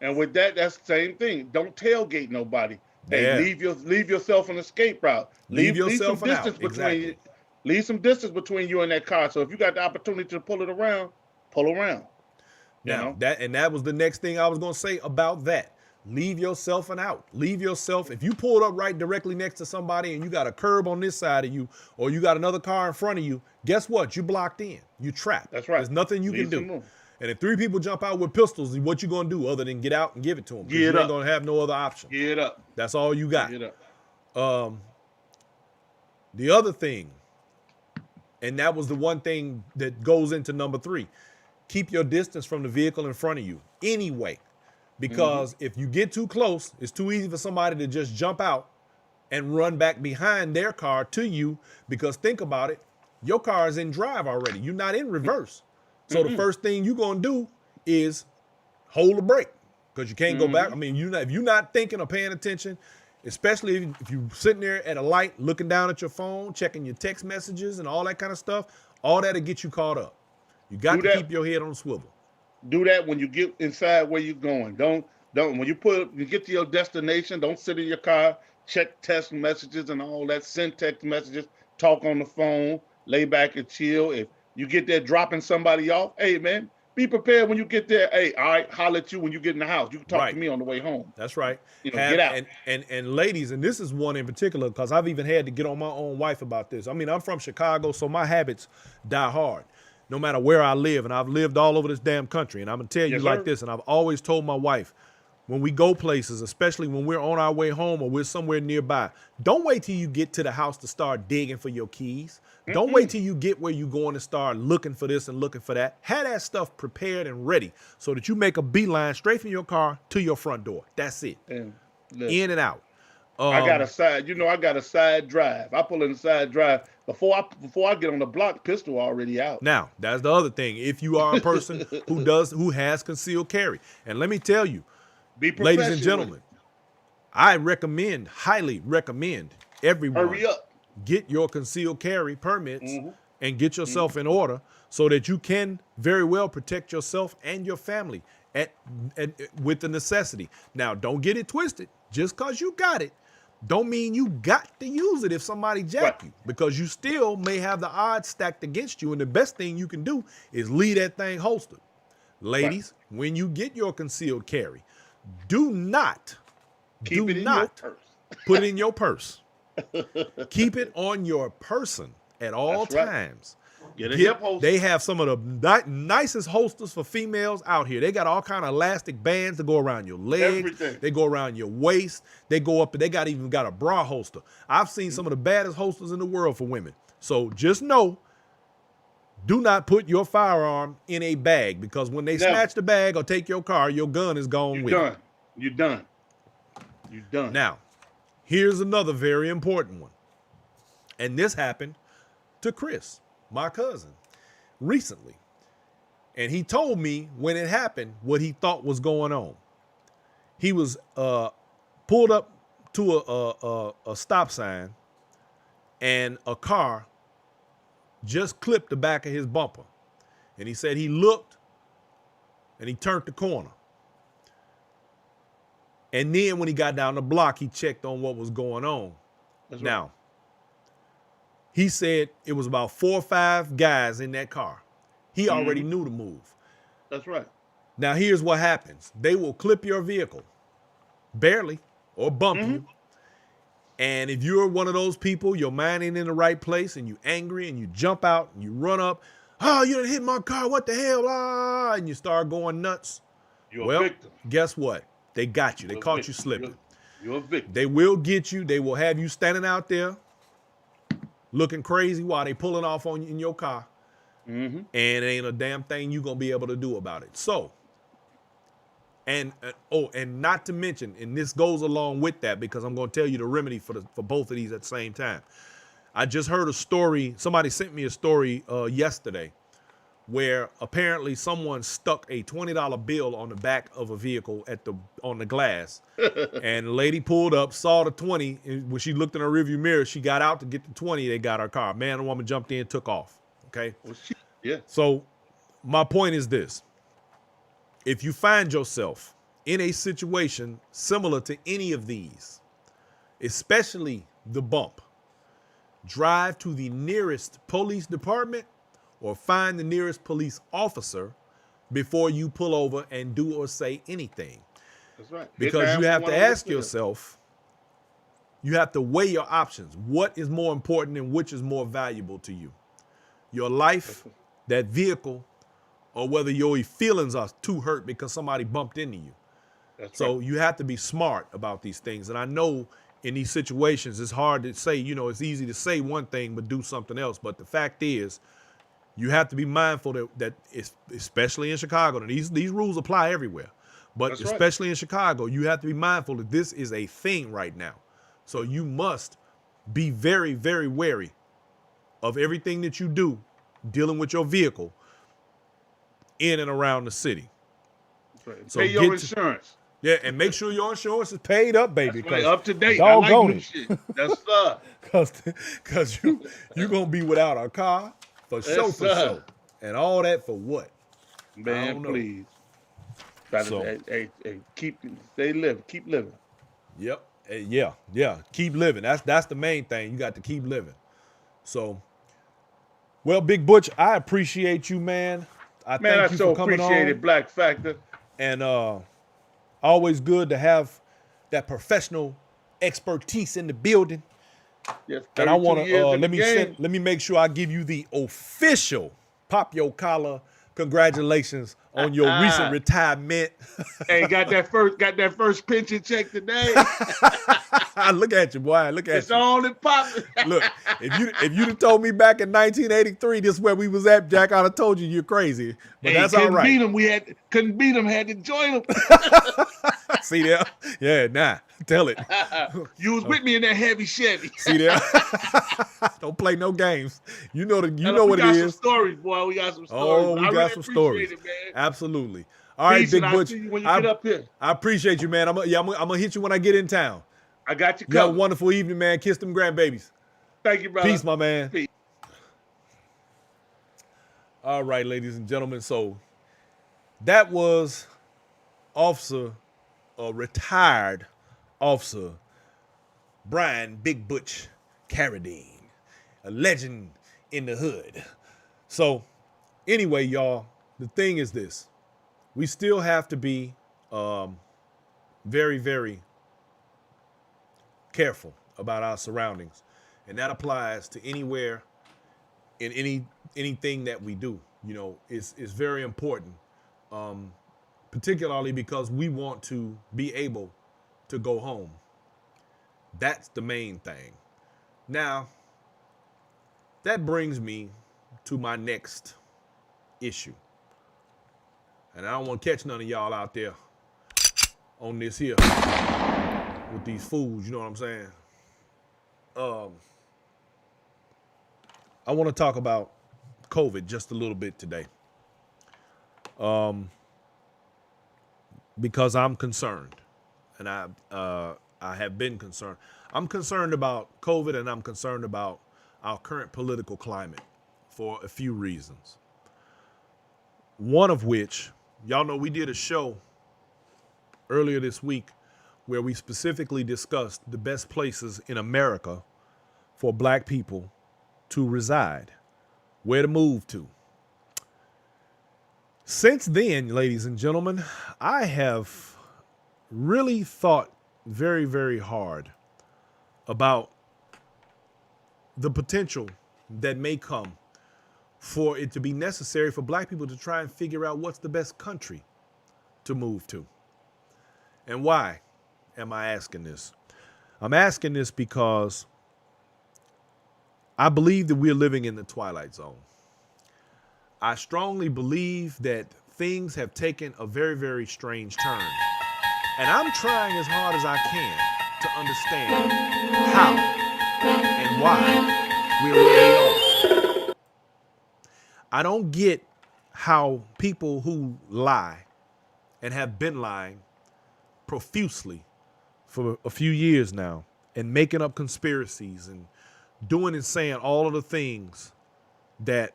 Speaker 4: And with that, that's the same thing. Don't tailgate nobody. Hey,
Speaker 1: Yeah.
Speaker 4: leave yourself an escape route.
Speaker 1: Leave yourself
Speaker 4: some
Speaker 1: an out.
Speaker 4: distance between
Speaker 1: Exactly.
Speaker 4: leave some distance between you and that car. So if you got the opportunity to pull it around, pull around.
Speaker 1: Now, that was the next thing I was going to say about that. Leave yourself an out. Leave yourself. If you pulled up right directly next to somebody and you got a curb on this side of you or you got another car in front of you, guess what? You blocked in. You trapped.
Speaker 4: That's right.
Speaker 1: There's nothing you
Speaker 4: Leave
Speaker 1: can
Speaker 4: some
Speaker 1: do.
Speaker 4: room.
Speaker 1: And if three people jump out with pistols, what you going to do other than get out and give it to them? 'Cause
Speaker 4: Get
Speaker 1: you ain't
Speaker 4: up.
Speaker 1: going to have no other option.
Speaker 4: Get up.
Speaker 1: That's all you got.
Speaker 4: Get up.
Speaker 1: The other thing, and that was the one thing that goes into number 3, keep your distance from the vehicle in front of you anyway. Because if you get too close, it's too easy for somebody to just jump out and run back behind their car to you. Because think about it, your car is in drive already. You're not in reverse. So the first thing you're going to do is hold the brake because you can't go back. I mean, if you're not thinking or paying attention, especially if you're sitting there at a light, looking down at your phone, checking your text messages and all that kind of stuff, all that'll get you caught up. You got to keep your head on a swivel.
Speaker 4: Do that when you get inside where you're going. Don't when you get to your destination, don't sit in your car, check text messages and all that, send text messages, talk on the phone, lay back and chill. If you get there dropping somebody off, hey man, be prepared when you get there. Hey, all right, holler at you when you get in the house. You can talk to me on the way home.
Speaker 1: That's right.
Speaker 4: Get out.
Speaker 1: And ladies, and this is one in particular, because I've even had to get on my own wife about this. I mean, I'm from Chicago, so my habits die hard, no matter where I live. And I've lived all over this damn country. And I'm going to tell you
Speaker 4: Yes,
Speaker 1: like
Speaker 4: sir.
Speaker 1: this, and I've always told my wife, when we go places, especially when we're on our way home or we're somewhere nearby, don't wait till you get to the house to start digging for your keys. Don't wait till you get where you're going to start looking for this and looking for that. Have that stuff prepared and ready so that you make a beeline straight from your car to your front door. That's it.
Speaker 4: And
Speaker 1: In and out.
Speaker 4: I got a side, I got a side drive. I pull in the side drive before I get on the block. Pistol already out.
Speaker 1: Now, that's the other thing. If you are a person who has concealed carry, and let me tell you,
Speaker 4: Be
Speaker 1: ladies and gentlemen, I highly recommend everyone
Speaker 4: hurry up.
Speaker 1: get your concealed carry permits and get yourself in order so that you can very well protect yourself and your family with the necessity. Now, don't get it twisted. Just because you got it don't mean you got to use it if somebody jack you, because you still may have the odds stacked against you, and the best thing you can do is leave that thing holstered. Ladies, when you get your concealed carry, do not
Speaker 4: Keep it in your purse.
Speaker 1: put it in your purse. Keep it on your person at all
Speaker 4: That's right.
Speaker 1: times.
Speaker 4: Get a hip holster.
Speaker 1: They have some of the nicest holsters for females out here. They got all kind of elastic bands that go around your legs.
Speaker 4: Everything.
Speaker 1: They go around your waist. They go up, and they even got a bra holster. I've seen some of the baddest holsters in the world for women. So just know, do not put your firearm in a bag, because when they snatch the bag or take your car, your gun is gone with it.
Speaker 4: You're done. You're done.
Speaker 1: Now, here's another very important one. And this happened to Chris, my cousin, recently. And he told me when it happened what he thought was going on. He was pulled up to a stop sign, and a car just clipped the back of his bumper. And he said he looked and he turned the corner. And then when he got down the block, he checked on what was going on.
Speaker 4: That's
Speaker 1: Now,
Speaker 4: right.
Speaker 1: he said it was about 4 or 5 guys in that car. He already knew the move.
Speaker 4: That's right.
Speaker 1: Now, here's what happens. They will clip your vehicle, barely, or bump you. And if you're one of those people, your mind ain't in the right place, and you angry, and you jump out, and you run up, oh, you done hit my car, what the hell, and you start going nuts.
Speaker 4: You're a victim.
Speaker 1: Guess what? They got you. They caught you slipping.
Speaker 4: You're a victim.
Speaker 1: They will get you. They will have you standing out there looking crazy while they pulling off on you in your car. And it ain't a damn thing you gonna be able to do about it. So, and not to mention, and this goes along with that, because I'm gonna tell you the remedy for both of these at the same time. I just heard a story. Somebody sent me a story yesterday where apparently someone stuck a $20 bill on the back of a vehicle on the glass. And the lady pulled up, saw the 20, and when she looked in her rearview mirror, she got out to get the 20. They got her car. Man and woman jumped in, took off. Okay.
Speaker 4: Well, yeah.
Speaker 1: So my point is this. If you find yourself in a situation similar to any of these, especially the bump, drive to the nearest police department or find the nearest police officer before you pull over and do or say anything.
Speaker 4: That's right.
Speaker 1: Because you have to ask yourself, you have to weigh your options. What is more important and which is more valuable to you? Your life, that vehicle, or whether your feelings are too hurt because somebody bumped into you. So you have to be smart about these things. And I know in these situations, it's hard to say, it's easy to say one thing but do something else. But the fact is, you have to be mindful that especially in Chicago, and these rules apply everywhere, but especially in Chicago, you have to be mindful that this is a thing right now. So you must be very, very wary of everything that you do dealing with your vehicle in and around the city.
Speaker 4: So pay your insurance.
Speaker 1: Yeah, and make sure your insurance is paid up, baby.
Speaker 4: That's right, up to date. I like new shit. That's
Speaker 1: because you're going to be without a car. For sure. And all that for what?
Speaker 4: Man, please. Hey, stay living. Keep living.
Speaker 1: Yep. Yeah. Keep living. That's the main thing. You got to keep living. So, well, Big Butch, I appreciate you, man. I thank you for coming on.
Speaker 4: Appreciate it, Black Factor.
Speaker 1: And always good to have that professional expertise in the building.
Speaker 4: Yes,
Speaker 1: and I want to let me make sure I give you the official Pop Your Collar Congratulations on your recent retirement.
Speaker 4: Hey, got that first pension check today.
Speaker 1: Look at you, boy. Look at
Speaker 4: It's
Speaker 1: you.
Speaker 4: on and popping.
Speaker 1: Look, if you'd have told me back in 1983 this is where we was at, Jack, I'd have told you you're crazy. But
Speaker 4: Hey,
Speaker 1: that's all right.
Speaker 4: Couldn't beat him. Had to join him.
Speaker 1: See there? Yeah, nah. Tell it.
Speaker 4: You was with me in that heavy Chevy.
Speaker 1: See there? Don't play no games. You know what it
Speaker 4: We got some
Speaker 1: is.
Speaker 4: stories, boy. We got some stories.
Speaker 1: Oh, we
Speaker 4: I
Speaker 1: got
Speaker 4: really
Speaker 1: some
Speaker 4: appreciate
Speaker 1: stories.
Speaker 4: it, man.
Speaker 1: Absolutely. All right,
Speaker 4: Peace,
Speaker 1: Big
Speaker 4: and I'll
Speaker 1: Butch.
Speaker 4: see you when you get up here.
Speaker 1: I appreciate you, man. I'm gonna hit you when I get in town.
Speaker 4: I got you
Speaker 1: You have a
Speaker 4: covered.
Speaker 1: wonderful evening, man. Kiss them grandbabies.
Speaker 4: Thank you, brother.
Speaker 1: Peace, my man.
Speaker 4: Peace.
Speaker 1: All right, ladies and gentlemen. So that was retired officer Brian Big Butch Carradine, a legend in the hood. So anyway, y'all, the thing is this. We still have to be very, very careful about our surroundings. And that applies to anywhere in anything that we do. You know, it's very important, particularly because we want to be able to go home. That's the main thing. Now, that brings me to my next issue. And I don't want to catch none of y'all out there on this here with these fools, you know what I'm saying? I want to talk about COVID just a little bit today. Because I'm concerned, and I have been concerned. I'm concerned about COVID, and I'm concerned about our current political climate for a few reasons. One of which, y'all know we did a show earlier this week where we specifically discussed the best places in America for black people to reside, where to move to. Since then, ladies and gentlemen, I have really thought very, very hard about the potential that may come for it to be necessary for black people to try and figure out what's the best country to move to. And why am I asking this? I'm asking this because I believe that we're living in the twilight zone. I strongly believe that things have taken a very, very strange turn. And I'm trying as hard as I can to understand how and why we're where we are. I don't get how people who lie and have been lying profusely for a few years now and making up conspiracies and doing and saying all of the things that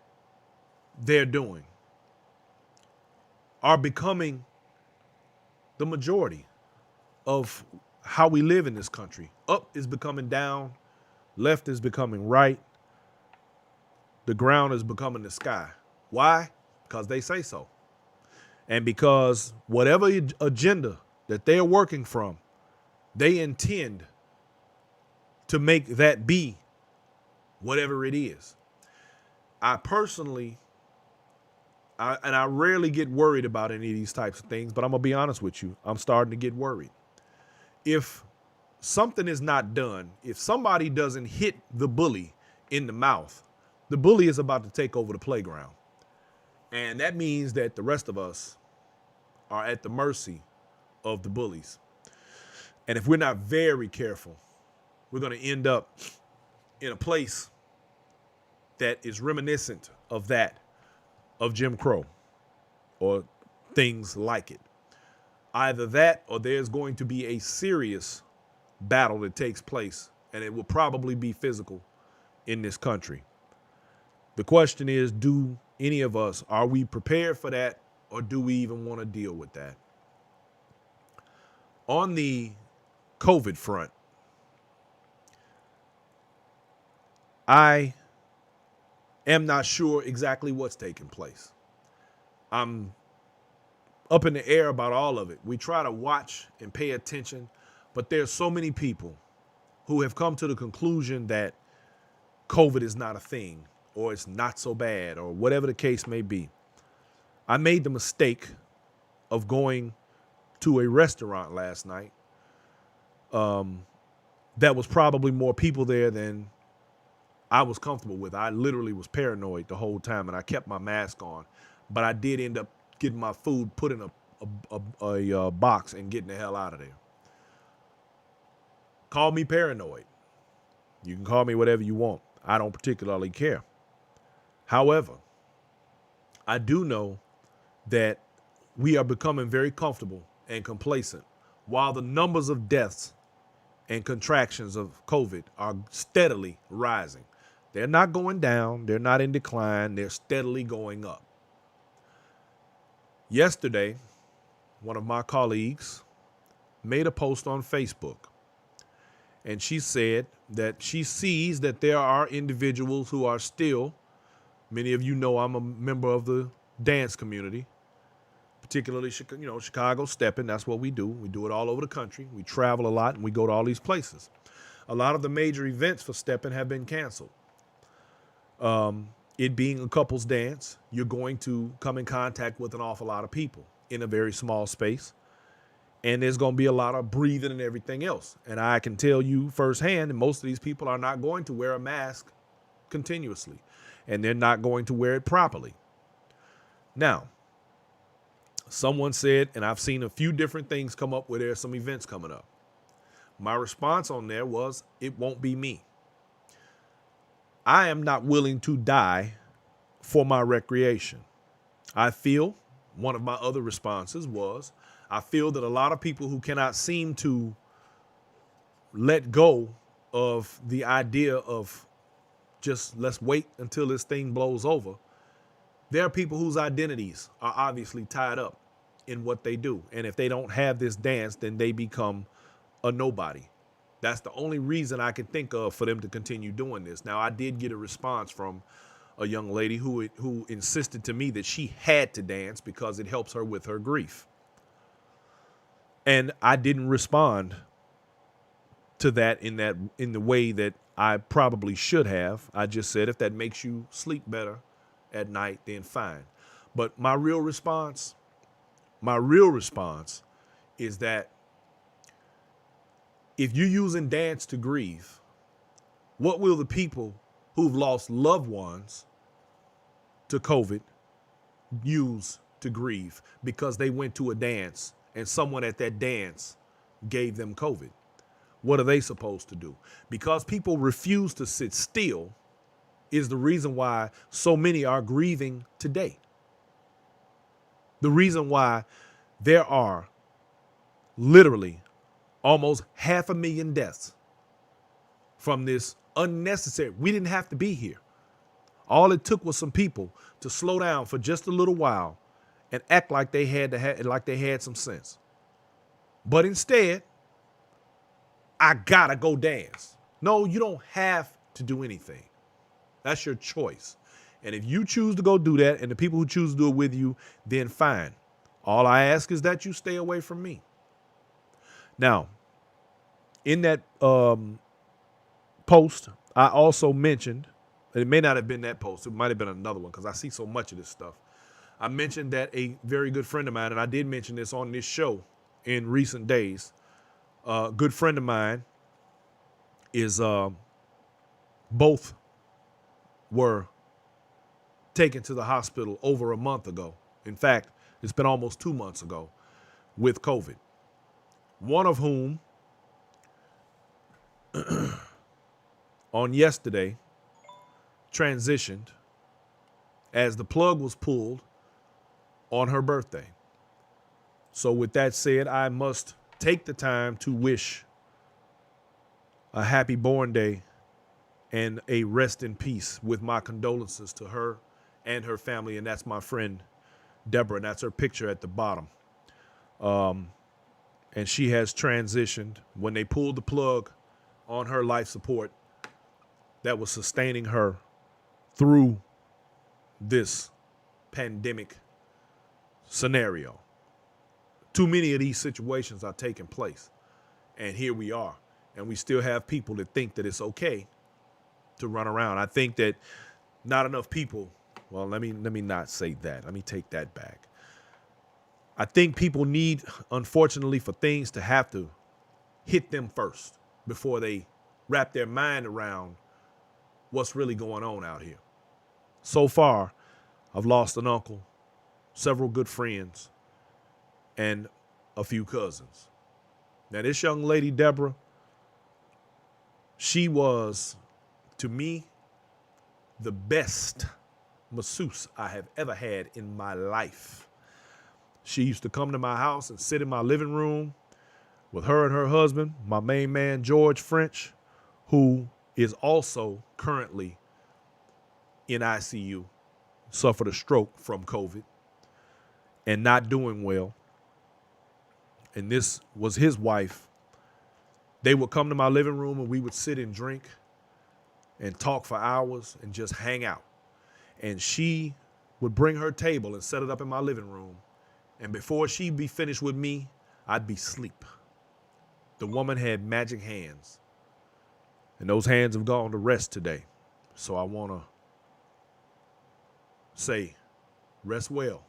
Speaker 1: they're doing are becoming the majority of how we live in this country. Up is becoming down, left is becoming right, the ground is becoming the sky. Why? Because they say so. And because whatever agenda that they're working from, they intend to make that be whatever it is. I personally, I rarely get worried about any of these types of things, but I'm going to be honest with you. I'm starting to get worried. If something is not done, if somebody doesn't hit the bully in the mouth, the bully is about to take over the playground. And that means that the rest of us are at the mercy of the bullies. And if we're not very careful, we're going to end up in a place that is reminiscent of that, of Jim Crow or things like it. Either that or there's going to be a serious battle that takes place, and it will probably be physical in this country. The question is, do any of us, are we prepared for that, or do we even want to deal with that? On the COVID front, I am not sure exactly what's taking place. I'm up in the air about all of it. We try to watch and pay attention, but there's so many people who have come to the conclusion that COVID is not a thing, or it's not so bad, or whatever the case may be. I made the mistake of going to a restaurant last night. That was probably more people there than I was comfortable with. I literally was paranoid the whole time, and I kept my mask on. But I did end up getting my food put in a box and getting the hell out of there. Call me paranoid. You can call me whatever you want. I don't particularly care. However, I do know that we are becoming very comfortable and complacent while the numbers of deaths and contractions of COVID are steadily rising. They're not going down. They're not in decline. They're steadily going up. Yesterday, one of my colleagues made a post on Facebook, and she said that she sees that there are individuals who are still, many of you know I'm a member of the dance community, particularly, Chicago stepping. That's what we do. We do it all over the country. We travel a lot, and we go to all these places. A lot of the major events for stepping have been canceled. It being a couple's dance, you're going to come in contact with an awful lot of people in a very small space. And there's going to be a lot of breathing and everything else. And I can tell you firsthand that most of these people are not going to wear a mask continuously. And they're not going to wear it properly. Now, someone said, and I've seen a few different things come up where there's some events coming up. My response on there was, it won't be me. I am not willing to die for my recreation. I feel, one of my other responses was, I feel that a lot of people who cannot seem to let go of the idea of just let's wait until this thing blows over. There are people whose identities are obviously tied up in what they do. And if they don't have this dance, then they become a nobody. That's the only reason I can think of for them to continue doing this. Now, I did get a response from a young lady who insisted to me that she had to dance because it helps her with her grief. And I didn't respond to that in the way that I probably should have. I just said, if that makes you sleep better at night, then fine. But my real response is that if you're using dance to grieve, what will the people who've lost loved ones to COVID use to grieve because they went to a dance and someone at that dance gave them COVID? What are they supposed to do? Because people refuse to sit still is the reason why so many are grieving today. The reason why there are literally almost 500,000 deaths from this unnecessary. We didn't have to be here. All it took was some people to slow down for just a little while and act like they had some sense. But instead, I gotta go dance. No, you don't have to do anything. That's your choice. And if you choose to go do that and the people who choose to do it with you, then fine. All I ask is that you stay away from me. Now, in that post, I also mentioned, and it may not have been that post, it might have been another one because I see so much of this stuff. I mentioned that a very good friend of mine, and I did mention this on this show in recent days, a good friend of mine is both were taken to the hospital over a month ago. In fact, it's been almost 2 months ago with COVID. One of whom on yesterday transitioned as the plug was pulled on her birthday. So with that said, I must take the time to wish a happy born day and a rest in peace with my condolences to her and her family. And that's my friend, Deborah, and that's her picture at the bottom. And she has transitioned. When they pulled the plug on her life support that was sustaining her through this pandemic scenario. Too many of these situations are taking place. And here we are. And we still have people that think that it's okay to run around. I think that not enough people Well, let me not say that. Let me take that back. I think people need, unfortunately, for things to have to hit them first before they wrap their mind around what's really going on out here. So far, I've lost an uncle, several good friends, and a few cousins. Now, this young lady, Deborah, she was, to me, the best masseuse I have ever had in my life. She used to come to my house and sit in my living room with her and her husband, my main man, George French, who is also currently in ICU, suffered a stroke from COVID and not doing well. And this was his wife. They would come to my living room and we would sit and drink and talk for hours and just hang out. And she would bring her table and set it up in my living room. And before she'd be finished with me, I'd be asleep. The woman had magic hands. And those hands have gone to rest today. So I want to say, rest well.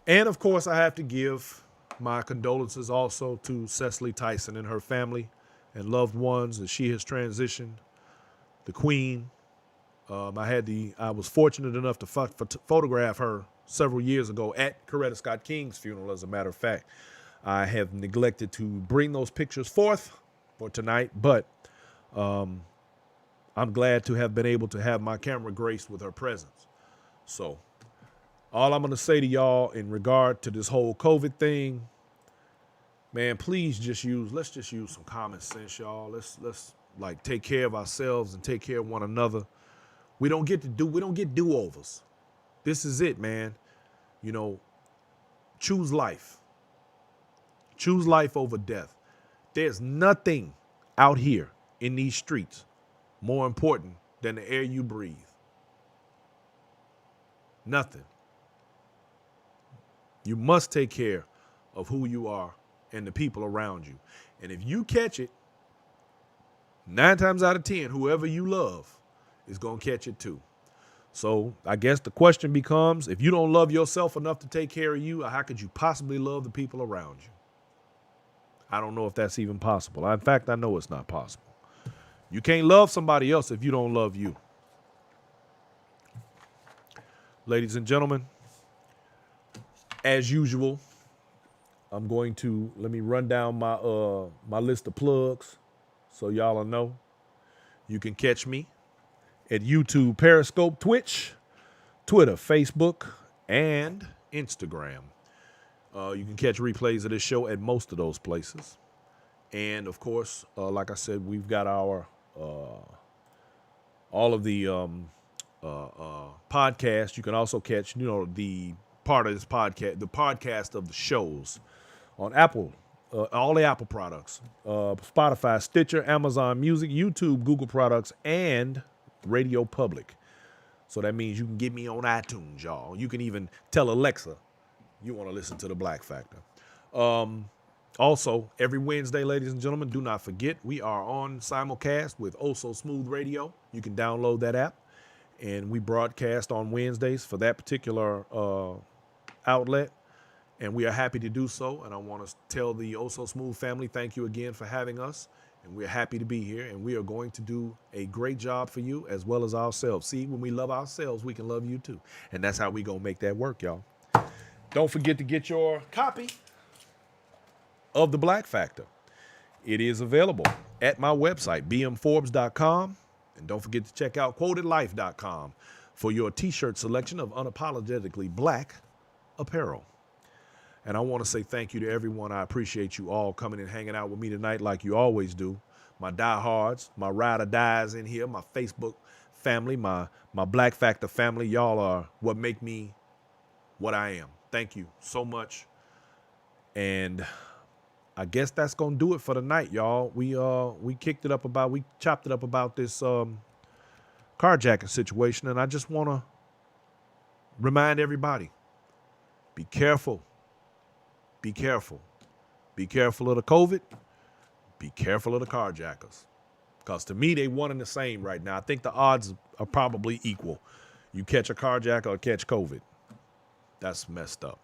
Speaker 1: And of course, I have to give my condolences also to Cecily Tyson and her family and loved ones as she has transitioned. The Queen. I was fortunate enough to photograph her several years ago at Coretta Scott King's funeral, as a matter of fact. I have neglected to bring those pictures forth for tonight, but I'm glad to have been able to have my camera graced with her presence. So all I'm going to say to y'all in regard to this whole COVID thing, man, please let's just use some common sense, y'all. Let's like take care of ourselves and take care of one another. We don't get do-overs. This is it, man. You know, choose life. Choose life over death. There's nothing out here in these streets more important than the air you breathe. Nothing. You must take care of who you are and the people around you. And if you catch it, 9 times out of 10, whoever you love is going to catch it too. So I guess the question becomes, if you don't love yourself enough to take care of you, how could you possibly love the people around you? I don't know if that's even possible. In fact, I know it's not possible. You can't love somebody else if you don't love you. Ladies and gentlemen, as usual, I'm going to let me run down my list of plugs so y'all will know. You can catch me at YouTube, Periscope, Twitch, Twitter, Facebook, and Instagram. You can catch replays of this show at most of those places. And, of course, like I said, we've got our all of the podcasts. You can also catch, the part of this podcast, the podcast of the shows on Apple, all the Apple products, Spotify, Stitcher, Amazon Music, YouTube, Google products, and Radio Public. So that means you can get me on iTunes, y'all. You can even tell Alexa you want to listen to the Black Factor. Also, every Wednesday, ladies and gentlemen, do not forget, we are on simulcast with Oh So Smooth Radio. You can download that app, and we broadcast on Wednesdays for that particular outlet, and we are happy to do so. And I want to tell the Oh So Smooth family, thank you again for having us, and we're happy to be here, and we are going to do a great job for you as well as ourselves. See, when we love ourselves, we can love you too, and that's how we gonna make that work, y'all. Don't forget to get your copy of The Black Factor. It is available at my website, bmforbes.com. And don't forget to check out quotedlife.com for your t-shirt selection of unapologetically black apparel. And I want to say thank you to everyone. I appreciate you all coming and hanging out with me tonight like you always do. My diehards, my ride or dies in here, my Facebook family, my Black Factor family. Y'all are what make me what I am. Thank you so much. And I guess that's gonna do it for the night, y'all. We chopped it up about this carjacking situation, and I just want to remind everybody: be careful, be careful, be careful of the COVID, be careful of the carjackers, because to me they one and the same right now. I think the odds are probably equal. You catch a carjacker or catch COVID. That's messed up.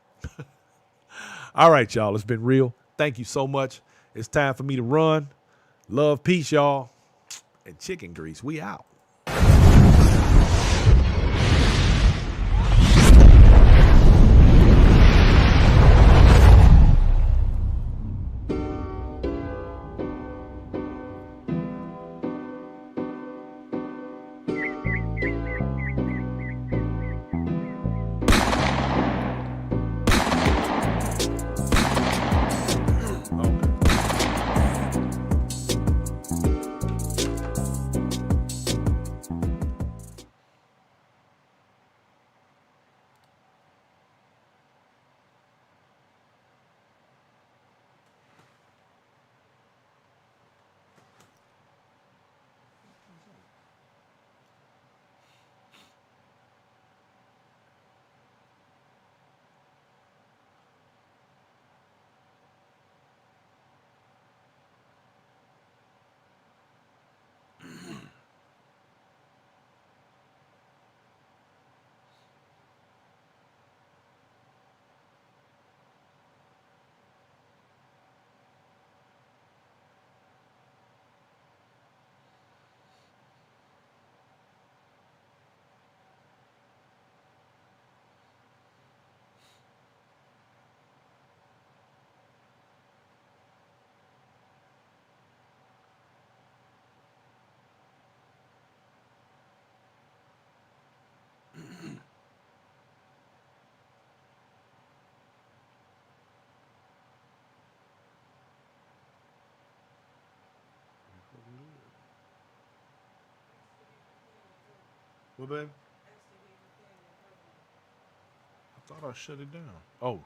Speaker 1: All right, y'all. It's been real. Thank you so much. It's time for me to run. Love, peace, y'all. And chicken grease. We out. What, babe? I thought I shut it down. Oh.